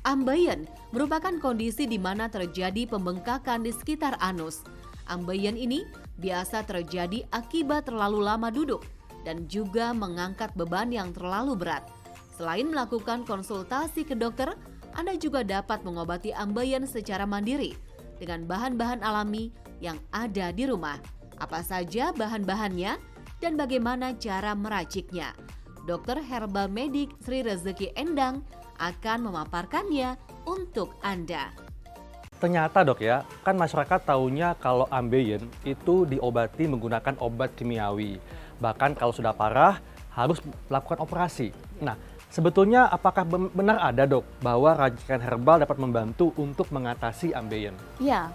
Ambeien merupakan kondisi di mana terjadi pembengkakan di sekitar anus. Ambeien ini biasa terjadi akibat terlalu lama duduk dan juga mengangkat beban yang terlalu berat. Selain melakukan konsultasi ke dokter, Anda juga dapat mengobati ambeien secara mandiri dengan bahan-bahan alami yang ada di rumah. Apa saja bahan-bahannya dan bagaimana cara meraciknya? Dokter Herbal Medik Sri Rezeki Endang akan memaparkannya untuk Anda. Ternyata dok ya, kan masyarakat taunya kalau ambeien itu diobati menggunakan obat kimiawi. Bahkan kalau sudah parah harus melakukan operasi. Nah, sebetulnya apakah benar ada dok bahwa racikan herbal dapat membantu untuk mengatasi ambeien? Iya,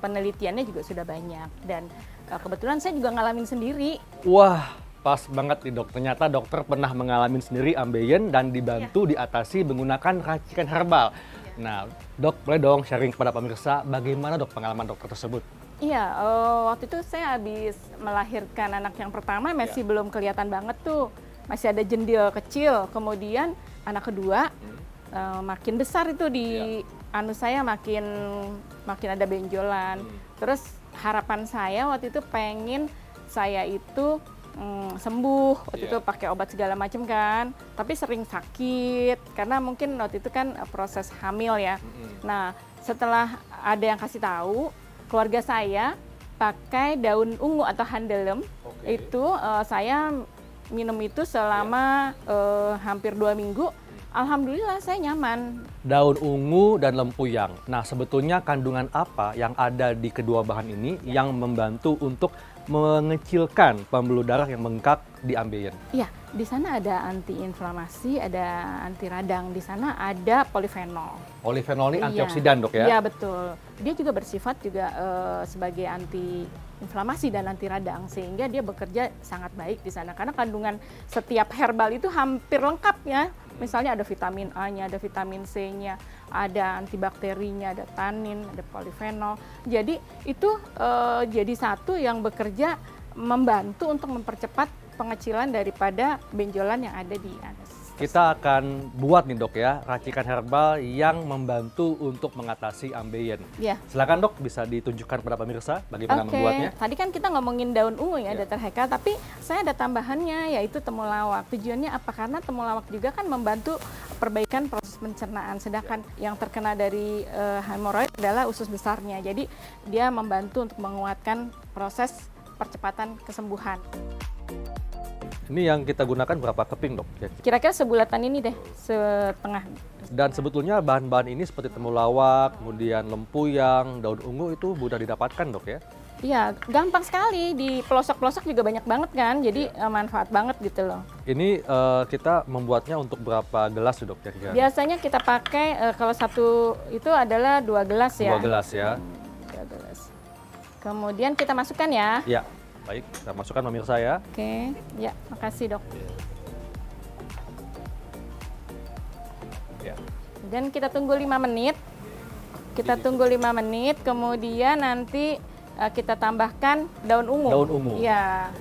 penelitiannya juga sudah banyak dan kebetulan saya juga ngalamin sendiri. Wah, pas banget nih dok. Ternyata dokter pernah mengalami sendiri ambeien dan dibantu diatasi menggunakan racikan herbal. Nah, dok boleh dong sharing kepada pemirsa bagaimana dok pengalaman dokter tersebut? Iya, waktu itu saya habis melahirkan anak yang pertama masih belum kelihatan banget tuh. Masih ada jendil kecil, kemudian anak kedua makin besar itu di anus saya makin ada benjolan. Terus harapan saya waktu itu pengen saya itu sembuh, waktu itu pakai obat segala macam kan, tapi sering sakit karena mungkin waktu itu kan proses hamil ya. Nah, setelah ada yang kasih tahu, keluarga saya pakai daun ungu atau handelem, itu saya minum itu selama hampir 2 minggu. Alhamdulillah saya nyaman. Daun ungu dan lempuyang. Nah, sebetulnya kandungan apa yang ada di kedua bahan ini yang membantu untuk mengecilkan pembuluh darah yang bengkak di ambeien? Iya, di sana ada antiinflamasi, ada anti radang, di sana ada polifenol. Polifenol ini antioksidan dok ya? Iya betul. Dia juga bersifat juga sebagai anti-inflamasi dan anti radang, sehingga dia bekerja sangat baik di sana. Karena kandungan setiap herbal itu hampir lengkap ya. Misalnya ada vitamin A-nya, ada vitamin C-nya, ada antibakterinya, ada tanin, ada polifenol. Jadi itu jadi satu yang bekerja membantu untuk mempercepat pengecilan daripada benjolan yang ada di anus. Kita akan buat nih dok ya, racikan herbal yang membantu untuk mengatasi ambeien. Ya. Silakan dok, bisa ditunjukkan kepada pemirsa bagaimana membuatnya. Tadi kan kita ngomongin daun ungu ya, Dr. Heka, tapi saya ada tambahannya yaitu temulawak. Tujuannya apa? Karena temulawak juga kan membantu perbaikan proses pencernaan, sedangkan yang terkena dari hemoroid adalah usus besarnya. Jadi dia membantu untuk menguatkan proses percepatan kesembuhan. Ini yang kita gunakan berapa keping dok? Kira-kira sebulatan ini deh, setengah. Dan sebetulnya bahan-bahan ini seperti temulawak, kemudian lempuyang, daun ungu itu mudah didapatkan dok ya? Iya, gampang sekali, di pelosok-pelosok juga banyak banget kan, jadi manfaat banget gitu loh. Ini kita membuatnya untuk berapa gelas dok kira-kira? Biasanya kita pakai kalau satu itu adalah 2 gelas ya. 2 gelas ya. 2 gelas. Kemudian kita masukkan ya. Ya, baik, kita masukkan pemirsa ya. Oke, ya makasih dok. Ya. Dan kita tunggu 5 menit. Kita tunggu 5 menit, kemudian nanti kita tambahkan daun ungu. Daun ungu. Iya.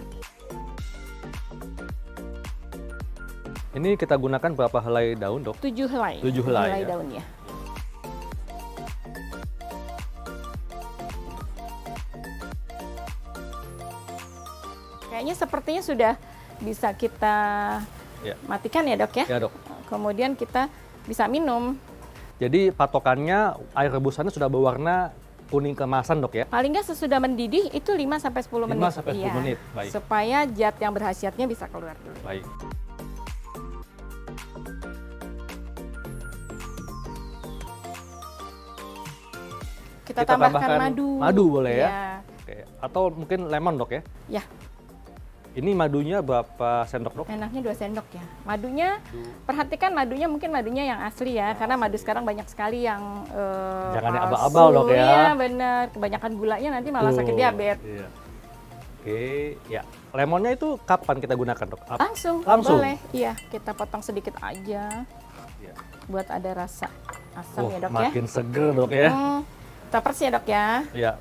Ini kita gunakan berapa helai daun dok? 7 helai. 7 helai ya. daun ya. Kayaknya sepertinya sudah bisa kita matikan ya dok ya? Ya dok. Kemudian kita bisa minum. Jadi patokannya air rebusannya sudah berwarna kuning keemasan dok ya? Paling nggak sesudah mendidih itu 5-10 menit. 5-10 menit, baik. Supaya zat yang berkhasiatnya bisa keluar dulu. Baik. Kita tambahkan madu. Madu boleh ya? Ya. Oke. Atau mungkin lemon dok ya? Ya. Ini madunya berapa sendok dok? Enaknya 2 sendok ya. Madunya, perhatikan madunya mungkin madunya yang asli ya. Karena madu sekarang banyak sekali yang jangan yang palsu. abal-abal dok ya. Iya benar. Kebanyakan gulanya nanti malah sakit diabetes. Iya. Oke, ya. Lemonnya itu kapan kita gunakan dok? Langsung, Langsung? boleh. Iya, kita potong sedikit aja. Iya. Buat ada rasa asam ya dok ya. Makin seger dok ya. Toppers ya dok ya. Iya.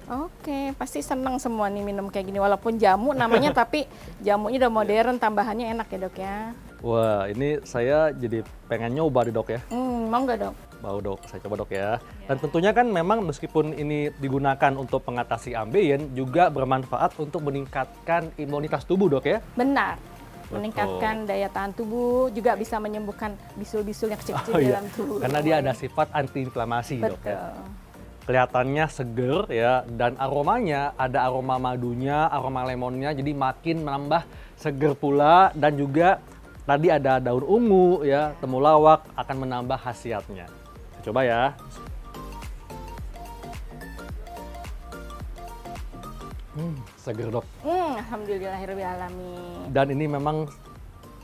Oke, pasti seneng semua nih minum kayak gini. Walaupun jamu namanya, tapi jamunya udah modern, tambahannya enak ya dok ya. Wah, ini saya jadi pengen nyoba nih dok ya. Mau nggak dok? Mau dok, saya coba dok ya. Dan tentunya kan memang meskipun ini digunakan untuk mengatasi ambeien, juga bermanfaat untuk meningkatkan imunitas tubuh dok ya. Benar. Meningkatkan daya tahan tubuh, juga bisa menyembuhkan bisul-bisul yang kecil-kecil di dalam tubuh. Karena dia ada sifat antiinflamasi dok Betul. ya. Kelihatannya seger ya, dan aromanya ada aroma madunya, aroma lemonnya, jadi makin menambah seger pula. Dan juga tadi ada daun ungu ya, temulawak akan menambah khasiatnya. Coba ya. Seger dok. Alhamdulillahirrahmanirrahim. Dan ini memang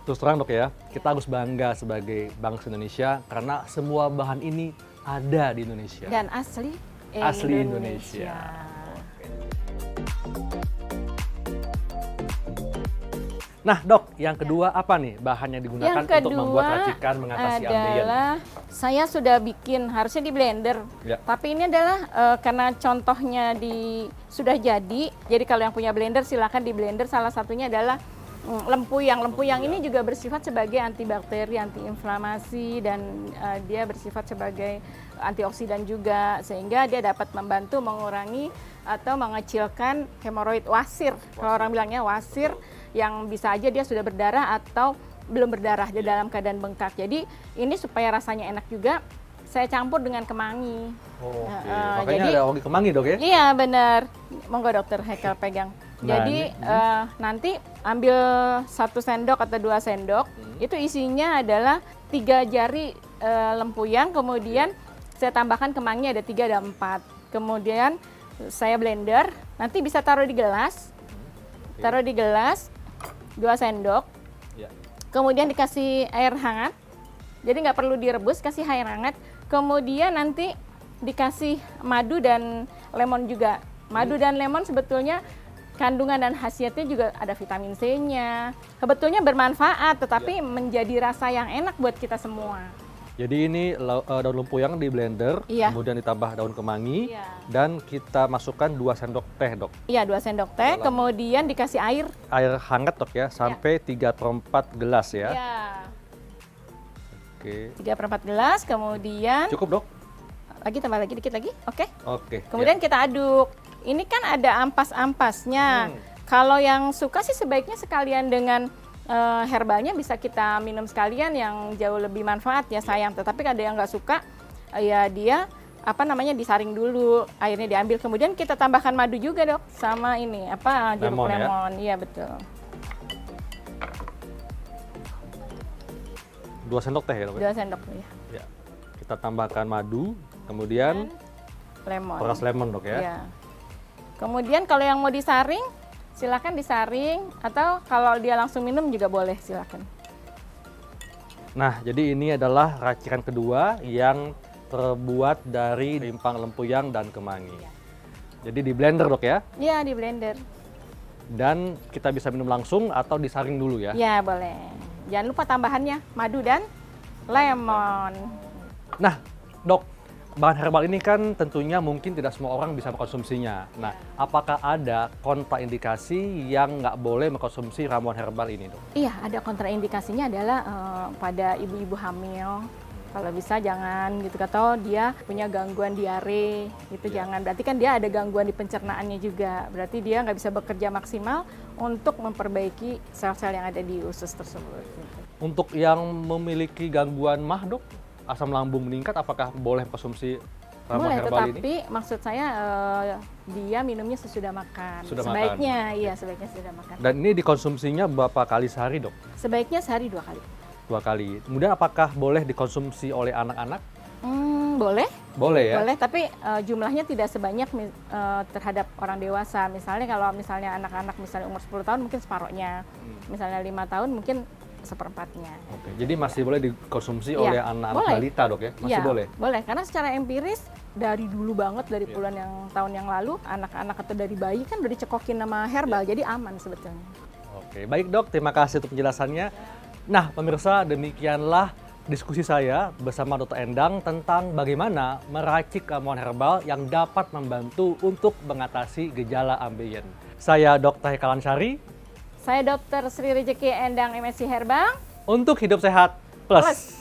terus terang dok ya, kita harus bangga sebagai bangsa Indonesia karena semua bahan ini ada di Indonesia. Dan asli Indonesia. Nah dok, yang kedua apa nih bahan yang digunakan Yang kedua untuk membuat racikan mengatasi ambeien? adalah saya sudah bikin, harusnya di blender. Ya. Tapi ini adalah karena contohnya sudah jadi kalau yang punya blender silakan di blender. Salah satunya adalah lempuyang. Lempuyang ini juga bersifat sebagai antibakteri, antiinflamasi, dan dia bersifat sebagai antioksidan juga, sehingga dia dapat membantu mengurangi atau mengecilkan hemoroid wasir. Kalau orang bilangnya wasir, yang bisa aja dia sudah berdarah atau belum berdarah di dalam keadaan bengkak. Jadi ini supaya rasanya enak juga, saya campur dengan kemangi. Oke, makanya ada wangi kemangi dok ya? Iya benar. Monggo dokter Hekel pegang. Nah, Jadi nanti ambil 1 sendok atau 2 sendok, itu isinya adalah 3 jari lempuyang, kemudian saya tambahkan kemangi ada 3 ada 4. Kemudian saya blender, nanti bisa taruh di gelas. Taruh di gelas 2 sendok. Ya. Kemudian dikasih air hangat. Jadi nggak perlu direbus, kasih air hangat. Kemudian nanti dikasih madu dan lemon juga. Madu dan lemon sebetulnya kandungan dan khasiatnya juga ada vitamin C-nya. Sebetulnya bermanfaat, tetapi menjadi rasa yang enak buat kita semua. Jadi ini daun lempuyang di blender, Iya. kemudian ditambah daun kemangi, Iya. dan kita masukkan 2 sendok teh dok. Iya, 2 sendok teh, kemudian dikasih air. Air hangat dok ya, sampai 3/4 gelas ya. Iya. Oke. 3/4 gelas, kemudian Cukup dok? tambah lagi dikit lagi. Oke. Oke. Kemudian kita aduk. Ini kan ada ampas-ampasnya. Kalau yang suka sih sebaiknya sekalian dengan herbalnya bisa kita minum sekalian, yang jauh lebih manfaat ya sayang. Tetapi ada yang nggak suka, ya dia disaring dulu, airnya diambil. Kemudian kita tambahkan madu juga dok, sama ini jeruk Lemon, ya? lemon. Iya betul. 2 sendok teh ya dok? 2 sendok ya. Ya. Kita tambahkan madu, kemudian Lemon. peras lemon dok ya. Iya. Kemudian kalau yang mau disaring, silakan disaring, atau kalau dia langsung minum juga boleh, silakan. Nah, jadi ini adalah racikan kedua yang terbuat dari rimpang lempuyang dan kemangi. Jadi di blender dok ya? Iya, di blender. Dan kita bisa minum langsung atau disaring dulu ya? Ya, boleh. Jangan lupa tambahannya, madu dan lemon. Nah, dok, bahan herbal ini kan tentunya mungkin tidak semua orang bisa mengkonsumsinya. Nah, apakah ada kontraindikasi yang nggak boleh mengkonsumsi ramuan herbal ini, dok? Iya, ada kontraindikasinya adalah pada ibu-ibu hamil. Kalau bisa jangan gitu, atau dia punya gangguan diare gitu, jangan. Berarti kan dia ada gangguan di pencernaannya juga. Berarti dia nggak bisa bekerja maksimal untuk memperbaiki sel-sel yang ada di usus tersebut. Gitu. Untuk yang memiliki gangguan MAH, dok, asam lambung meningkat, apakah boleh konsumsi ramuan Boleh, herbal ini? tetapi maksud saya dia minumnya sesudah makan. Sudah sebaiknya, iya sebaiknya sudah makan. Dan ini dikonsumsinya berapa kali sehari, dok? Sebaiknya sehari 2 kali. 2 kali. Kemudian apakah boleh dikonsumsi oleh anak-anak? Boleh. Boleh ya? Boleh, tapi jumlahnya tidak sebanyak terhadap orang dewasa. Misalnya kalau misalnya anak-anak misalnya umur 10 tahun mungkin separohnya. Misalnya 5 tahun mungkin seperempatnya. Oke, jadi masih boleh dikonsumsi Iya, oleh anak-anak boleh. balita, dok ya? Masih Iya, boleh? Boleh, karena secara empiris dari dulu banget, dari puluhan tahun yang lalu, anak-anak atau dari bayi kan udah dicekokin nama herbal, jadi aman sebetulnya. Oke, baik dok, terima kasih untuk penjelasannya. Nah, pemirsa, demikianlah diskusi saya bersama Dr. Endang tentang bagaimana meracik ramuan herbal yang dapat membantu untuk mengatasi gejala ambeien. Saya Dr. Hekalan Syari. Saya Dr. Sri Rejeki Endang, MSc Herbang. Untuk hidup sehat plus.